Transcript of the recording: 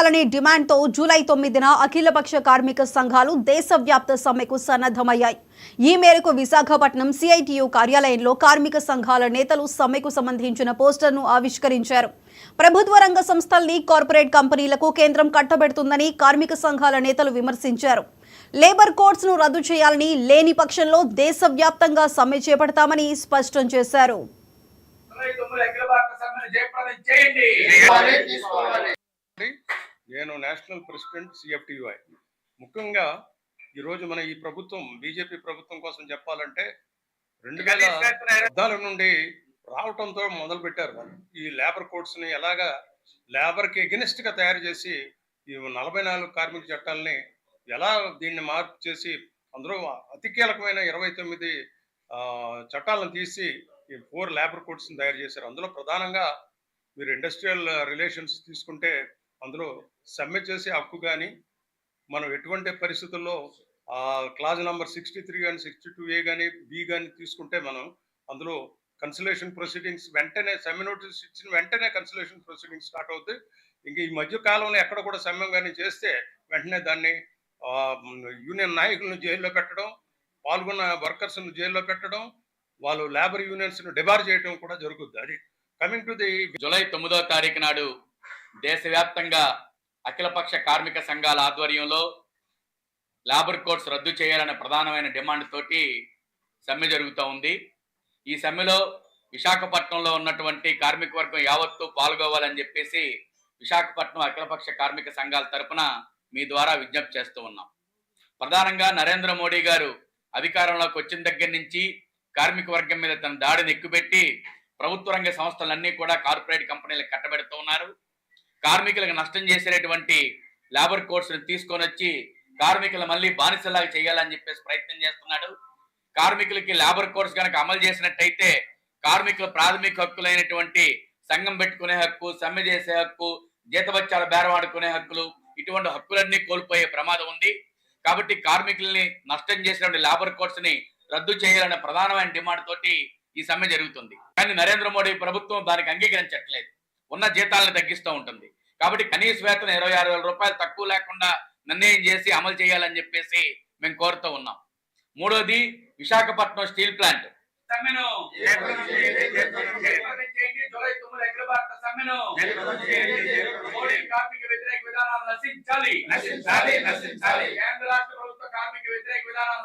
చేయాలనే డిమాండ్తో జూలై 9న అఖిలపక్ష కార్మిక సంఘాలు దేశవ్యాప్త సమ్మెకు సన్నద్ధమయ్యాయి. ఈ మేరకు విశాఖపట్నం సిఐటియు కార్యాలయంలో కార్మిక సంఘాల నేతలు సమ్మెకు సంబంధించిన పోస్టర్ను ఆవిష్కరించారు. ప్రభుత్వ రంగ సంస్థల్ని కార్పొరేట్ కంపెనీలకు కేంద్రం కట్టబెడుతుందని కార్మిక సంఘాల నేతలు విమర్శించారు. లేబర్ కోడ్స్ను రద్దు చేయాలని, లేని పక్షంలో దేశవ్యాప్తంగా సమ్మె చేపడతామని స్పష్టం చేశారు. నేను నేషనల్ ప్రెసిడెంట్ సిఎఫ్టియుఐ. ముఖ్యంగా ఈరోజు మన ఈ ప్రభుత్వం బీజేపీ ప్రభుత్వం కోసం చెప్పాలంటే 2014 నుండి రావటంతో మొదలు పెట్టారు. ఈ లేబర్ కోడ్స్ ని ఎలాగా లేబర్ కి ఎగెనిస్ట్ గా తయారు చేసి ఈ 44 కార్మిక చట్టాలని ఎలా దీన్ని మార్పు చేసి అందులో అతి కీలకమైన 29 చట్టాలను తీసి ఈ 4 లేబర్ కోడ్స్ ని తయారు చేశారు. అందులో ప్రధానంగా మీరు ఇండస్ట్రియల్ రిలేషన్స్ తీసుకుంటే అందులో సమ్మె చేసే హక్కు కానీ, మనం ఎటువంటి పరిస్థితుల్లో క్లాజ్ నెంబర్ 63 కానీ 62A కానీ బి కానీ తీసుకుంటే మనం అందులో కన్సలేషన్ ప్రొసీడింగ్స్ వెంటనే సమ్మె నోటీస్ ఇచ్చిన వెంటనే కన్సలేషన్ ప్రొసీడింగ్స్ స్టార్ట్ అవుతాయి. ఇంక ఈ మధ్య కాలంలో ఎక్కడ కూడా సమ్మె కానీ చేస్తే వెంటనే దాన్ని యూనియన్ నాయకులను జైల్లో పెట్టడం, పాల్గొన్న వర్కర్స్ను జైల్లో పెట్టడం, వాళ్ళు లేబర్ యూనియన్స్ను డిబార్ చేయడం కూడా జరుగుతుంది. అది కమింగ్ టు ది జూలై 9వ తారీఖు నాడు దేశవ్యాప్తంగా అఖిలపక్ష కార్మిక సంఘాల ఆధ్వర్యంలో లేబర్ కోడ్స్ రద్దు చేయాలనే ప్రధానమైన డిమాండ్ తోటి సమ్మె జరుగుతూ ఉంది. ఈ సమ్మెలో విశాఖపట్నంలో ఉన్నటువంటి కార్మిక వర్గం యావత్తు పాల్గొవాలని చెప్పేసి విశాఖపట్నం అఖిలపక్ష కార్మిక సంఘాల తరపున మీ ద్వారా విజ్ఞప్తి చేస్తూ ఉన్నాం. ప్రధానంగా నరేంద్ర మోడీ గారు అధికారంలోకి వచ్చిన దగ్గర నుంచి కార్మిక వర్గం మీద తన దాడిని ఎక్కుపెట్టి ప్రభుత్వ రంగ సంస్థలన్నీ కూడా కార్పొరేట్ కంపెనీలకు కట్టబెడుతూ ఉన్నారు. కార్మికులకు నష్టం చేసేటువంటి లేబర్ కోడ్స్ ని తీసుకొని వచ్చి కార్మికులు మళ్ళీ బానిసలాగా చేయాలని చెప్పేసి ప్రయత్నం చేస్తున్నాడు. కార్మికులకి లేబర్ కోడ్స్ కనుక అమలు చేసినట్టయితే కార్మికుల ప్రాథమిక హక్కులైనటువంటి సంఘం పెట్టుకునే హక్కు, సమ్మె చేసే హక్కు, జీతభత్యాల బేరం ఆడుకునే హక్కులు, ఇటువంటి హక్కులన్నీ కోల్పోయే ప్రమాదం ఉంది. కాబట్టి కార్మికుల్ని నష్టం చేసినటువంటి లేబర్ కోడ్స్ ని రద్దు చేయాలనే ప్రధానమైన డిమాండ్ తోటి ఈ సమ్మె జరుగుతుంది. కానీ నరేంద్ర మోడీ ప్రభుత్వం దానికి అంగీకరించట్లేదు. ఉన్న జీతాలను తగ్గిస్తూ ఉంటుంది. కాబట్టి కనీస వేతనం 26,000 రూపాయలు తక్కువ లేకుండా నిర్ణయం చేసి అమలు చేయాలని చెప్పేసి మేము కోరుతూ ఉన్నాం. మూడోది, విశాఖపట్నం స్టీల్ ప్లాంట్ కార్మిక వ్యతిరేక విధానాలు నశించాలి. కేంద్ర రాష్ట్ర ప్రభుత్వ కార్మిక వ్యతిరేక విధానాలు